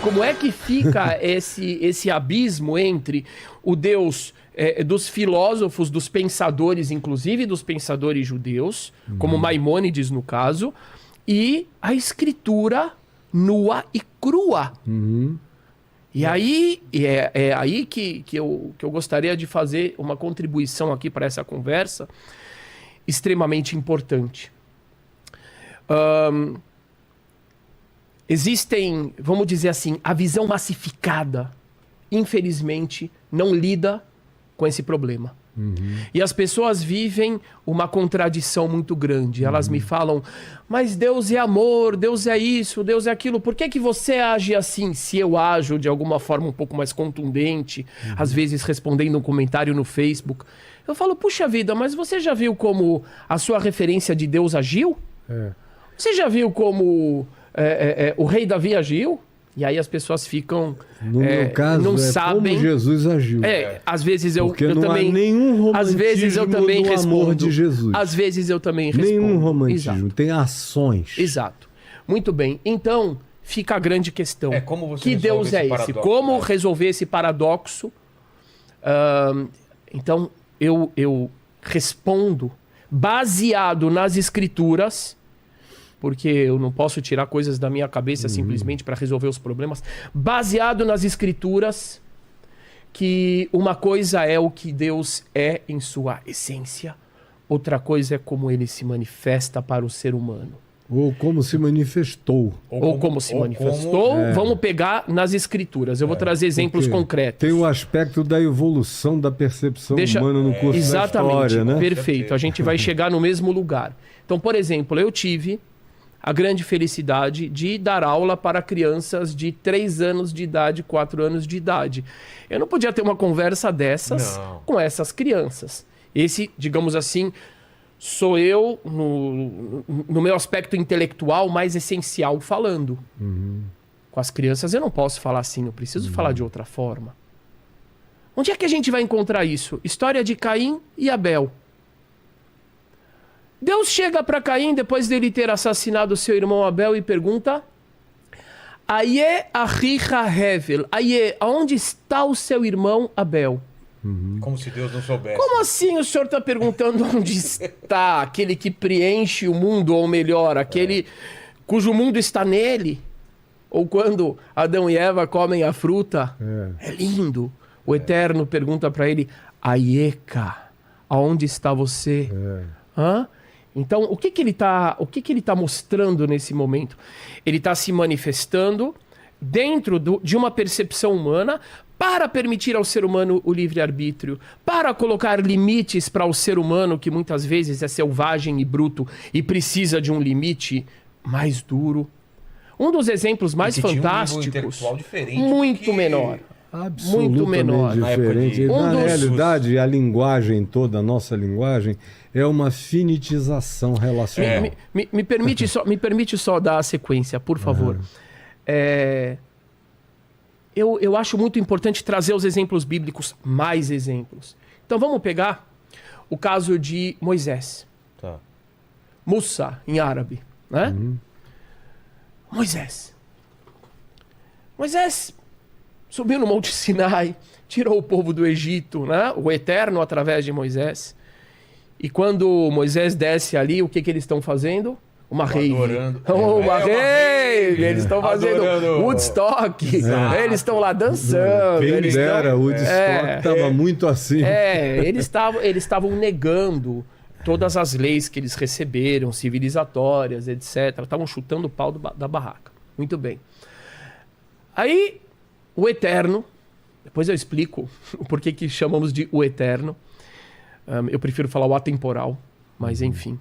Como é que fica esse abismo entre o Deus dos filósofos, dos pensadores, inclusive dos pensadores judeus, como Maimônides no caso, e a escritura nua e crua? E aí, é aí que eu gostaria de fazer uma contribuição aqui para essa conversa extremamente importante. Existem, vamos dizer assim, a visão massificada, infelizmente, não lida com esse problema. E as pessoas vivem uma contradição muito grande. Elas me falam, mas Deus é amor, Deus é isso, Deus é aquilo. Por que você age assim? Se eu ajo de alguma forma um pouco mais contundente, às vezes respondendo um comentário no Facebook, eu falo, puxa vida, mas você já viu como a sua referência de Deus agiu? Você já viu como o rei Davi agiu? E aí as pessoas ficam... No meu caso, não sabem como Jesus agiu. Às vezes Porque eu não também... há nenhum romantismo às vezes eu também do respondo. amor de Jesus. Às vezes eu também respondo. Nenhum romantismo, Exato. tem ações. Exato. Muito bem. Então, fica a grande questão. Como você que Deus é esse? paradoxo, Como né? resolver esse paradoxo? Então, eu respondo baseado nas escrituras, porque eu não posso tirar coisas da minha cabeça simplesmente para resolver os problemas. Baseado nas escrituras, que uma coisa é o que Deus é em sua essência, outra coisa é como ele se manifesta para o ser humano. Ou como se manifestou. Ou como se manifestou. Vamos pegar nas escrituras. Eu vou trazer exemplos Porque concretos. tem o aspecto da evolução da percepção humana no curso da história, né? Perfeito. A gente vai chegar no mesmo lugar. Então, por exemplo, eu tive a grande felicidade de dar aula para crianças de 3 anos de idade, 4 anos de idade. Eu não podia ter uma conversa dessas com essas crianças. Esse, digamos assim, sou eu, no meu aspecto intelectual mais essencial, falando. Com as crianças eu não posso falar assim, eu preciso falar de outra forma. Onde é que a gente vai encontrar isso? História de Caim e Abel. Deus chega para Caim, depois dele ter assassinado seu irmão Abel, e pergunta: Aie achicha Hevel, Aie, aonde está o seu irmão Abel? Como se Deus não soubesse. Como assim o senhor está perguntando onde está aquele que preenche o mundo, ou melhor, aquele cujo mundo está nele? Ou quando Adão e Eva comem a fruta? É lindo. O Eterno pergunta para ele: Aieka, aonde está você? Hã? Então, o que ele tá mostrando nesse momento? Ele está se manifestando dentro de uma percepção humana para permitir ao ser humano o livre-arbítrio, para colocar limites para o ser humano, que muitas vezes é selvagem e bruto e precisa de um limite mais duro. Um dos exemplos mais fantásticos, muito menor. Muito menor. Diferente. Na realidade, a linguagem toda, a nossa linguagem, é uma finitização relacional. Me permite só dar a sequência, por favor. Eu acho muito importante trazer os exemplos bíblicos, mais exemplos. Então vamos pegar o caso de Moisés. Musa, em árabe. Né? Moisés subiu no Monte Sinai, tirou o povo do Egito, né? O Eterno através de Moisés. E quando Moisés desce ali, o que eles estão fazendo? Uma rave. Uma rave! Eles estão fazendo Woodstock. Eles estão lá dançando. Quem dera, Woodstock estava muito assim. Eles estavam negando todas as leis que eles receberam, civilizatórias, etc. Estavam chutando o pau da barraca. Muito bem. Aí, o Eterno, depois eu explico o porquê que chamamos de o Eterno. Eu prefiro falar o atemporal, mas enfim.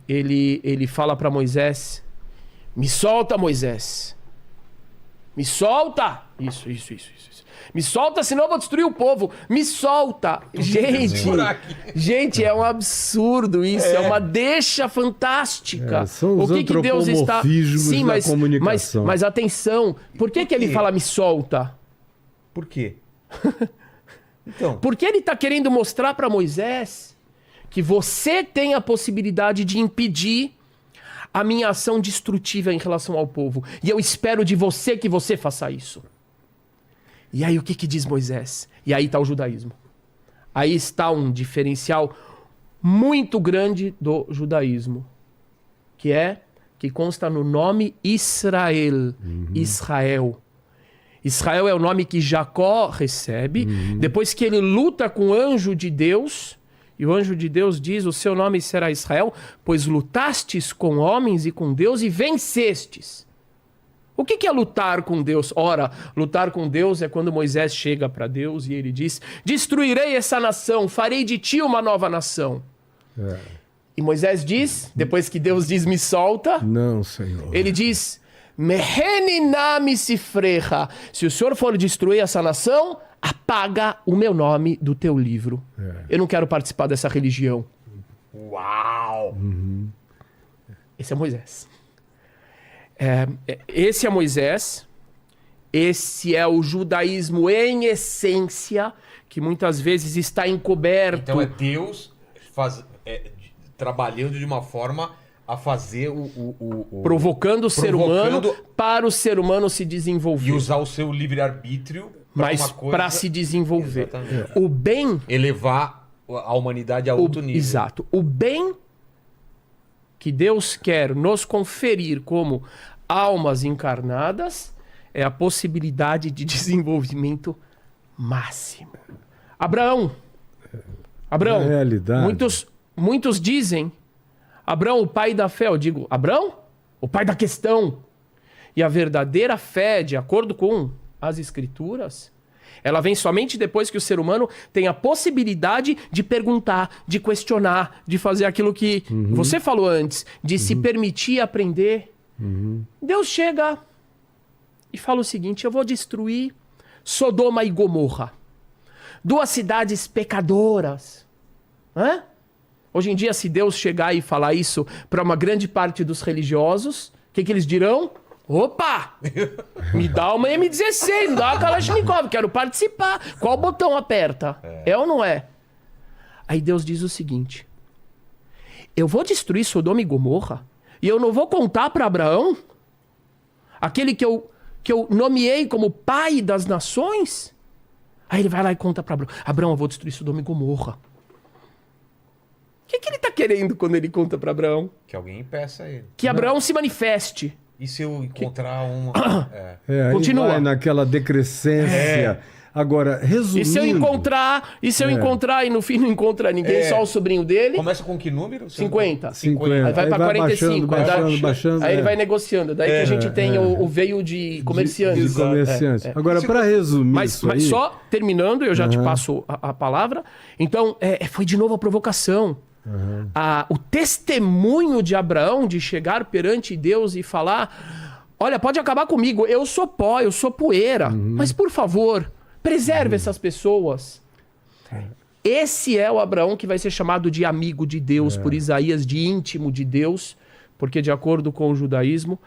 Ele fala para Moisés: me solta, Moisés. Me solta! Isso. Me solta, senão eu vou destruir o povo. Me solta! Gente, é um absurdo isso. É uma deixa fantástica. São os antropomorfismos da comunicação. Mas atenção, por que ele fala me solta? Por quê? Então. Porque ele está querendo mostrar para Moisés que você tem a possibilidade de impedir a minha ação destrutiva em relação ao povo. E eu espero de você que você faça isso. E aí o que diz Moisés? E aí está o judaísmo. Aí está um diferencial muito grande do judaísmo, que consta no nome Israel. Israel. Israel é o nome que Jacó recebe, depois que ele luta com o anjo de Deus, e o anjo de Deus diz, o seu nome será Israel, pois lutastes com homens e com Deus e vencestes. O que é lutar com Deus? Ora, lutar com Deus é quando Moisés chega para Deus e ele diz, destruirei essa nação, farei de ti uma nova nação. E Moisés diz, depois que Deus diz, me solta, não, Senhor. Ele diz, Meheninami sifrecha. Se o Senhor for destruir essa nação, apaga o meu nome do teu livro. Eu não quero participar dessa religião. Uau! Esse é Moisés. Esse é Moisés. Esse é o judaísmo em essência, que muitas vezes está encoberto. Então é Deus trabalhando de uma forma a fazer provocando o ser humano para o ser humano se desenvolver. E usar o seu livre-arbítrio mas para se desenvolver. Exatamente. O bem... Elevar a humanidade a outro nível. Exato. O bem que Deus quer nos conferir como almas encarnadas é a possibilidade de desenvolvimento máximo. Abraão, realidade. muitos dizem, Abraão, o pai da fé. Eu digo, Abraão, o pai da questão. E a verdadeira fé, de acordo com as Escrituras, ela vem somente depois que o ser humano tem a possibilidade de perguntar, de questionar, de fazer aquilo que você falou antes, de se permitir aprender. Deus chega e fala o seguinte, eu vou destruir Sodoma e Gomorra. 2 cidades pecadoras. Hoje em dia, se Deus chegar e falar isso para uma grande parte dos religiosos, o que eles dirão? Opa! Me dá uma M16, me dá uma Kalashnikov, quero participar. Qual botão aperta? É ou não é? Aí Deus diz o seguinte, eu vou destruir Sodoma e Gomorra e eu não vou contar para Abraão, aquele que eu nomeei como pai das nações? Aí ele vai lá e conta para Abraão, Abraão, eu vou destruir Sodoma e Gomorra. O que ele está querendo quando ele conta para Abraão? Que alguém impeça ele. Que Abraão se manifeste. E se eu encontrar uma... Continua. Aí vai naquela decrescência. Agora, resumindo... E se eu encontrar e no fim não encontra ninguém, só o sobrinho dele? Começa com que número? 50. Aí vai para 45. Baixando, aí ele vai negociando. Daí que a gente tem o veio de comerciante. De comerciante. Agora, para resumir mas só terminando, eu já te passo a palavra. Então, foi de novo a provocação. O testemunho de Abraão de chegar perante Deus e falar, olha, pode acabar comigo, eu sou pó, eu sou poeira, mas por favor, preserve essas pessoas. Esse é o Abraão que vai ser chamado de amigo de Deus por Isaías, de íntimo de Deus, porque de acordo com o judaísmo,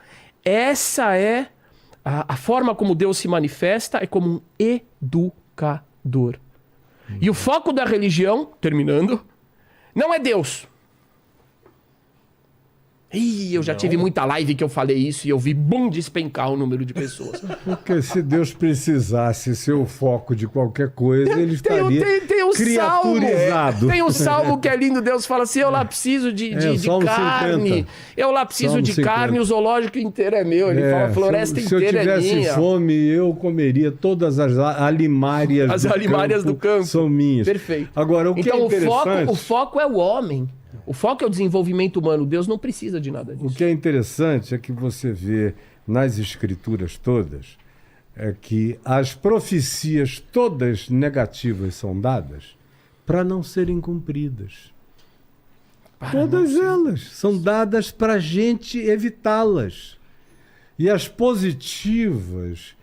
essa é a forma como Deus se manifesta, é como um educador. E o foco da religião, terminando, não é Deus. Eu já tive muita live que eu falei isso e eu vi despencar o número de pessoas. Porque se Deus precisasse ser o foco de qualquer coisa, ele estaria criaturizado. Tem um salmo que é lindo, Deus fala assim, eu lá preciso de carne. 50. Eu lá preciso Salmo de 50. carne, o zoológico inteiro é meu. Ele fala, a floresta inteira é minha. Se eu tivesse fome, eu comeria todas as alimárias As alimárias do campo. São minhas. Perfeito. Agora, o que é interessante... O foco é o homem. O foco é o desenvolvimento humano. Deus não precisa de nada disso. O que é interessante é que você vê nas escrituras todas é que as profecias todas negativas são dadas para não serem cumpridas. Todas elas são dadas para a gente evitá-las. E as positivas,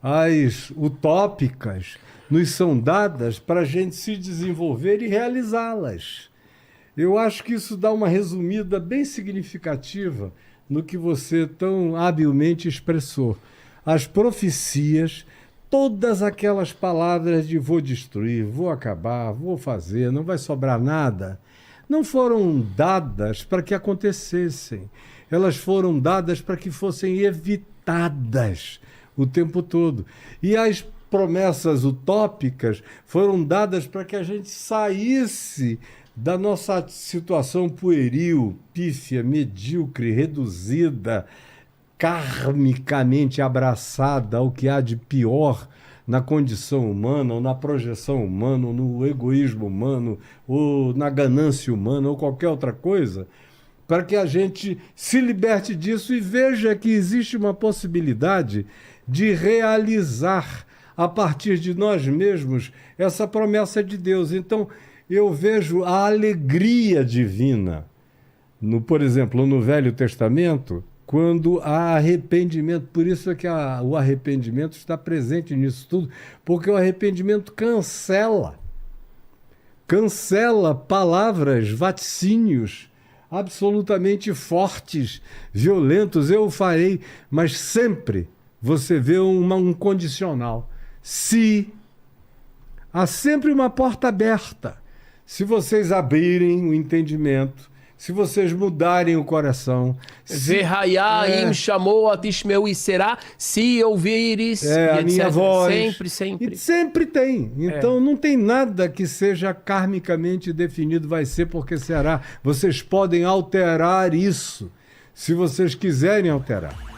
as utópicas, nos são dadas para a gente se desenvolver e realizá-las. Eu acho que isso dá uma resumida bem significativa no que você tão habilmente expressou. As profecias, todas aquelas palavras de vou destruir, vou acabar, vou fazer, não vai sobrar nada, não foram dadas para que acontecessem. elas foram dadas para que fossem evitadas o tempo todo. E as promessas utópicas foram dadas para que a gente saísse da nossa situação pueril, pífia, medíocre, reduzida, karmicamente abraçada ao que há de pior na condição humana, ou na projeção humana, ou no egoísmo humano, ou na ganância humana, ou qualquer outra coisa, para que a gente se liberte disso e veja que existe uma possibilidade de realizar a partir de nós mesmos essa promessa de Deus. Então, eu vejo a alegria divina, por exemplo, no Velho Testamento, quando há arrependimento. Por isso é que o arrependimento está presente nisso tudo, porque o arrependimento cancela palavras, vaticínios absolutamente fortes, violentos. Eu o farei, mas sempre você vê um condicional. Se há sempre uma porta aberta, se vocês abrirem o entendimento, se vocês mudarem o coração. Verraiaim chamou a Tishmeu e será, se ouvires, a minha voz. Sempre, sempre. E sempre tem. Então não tem nada que seja karmicamente definido, vai ser porque será. Vocês podem alterar isso, se vocês quiserem alterar.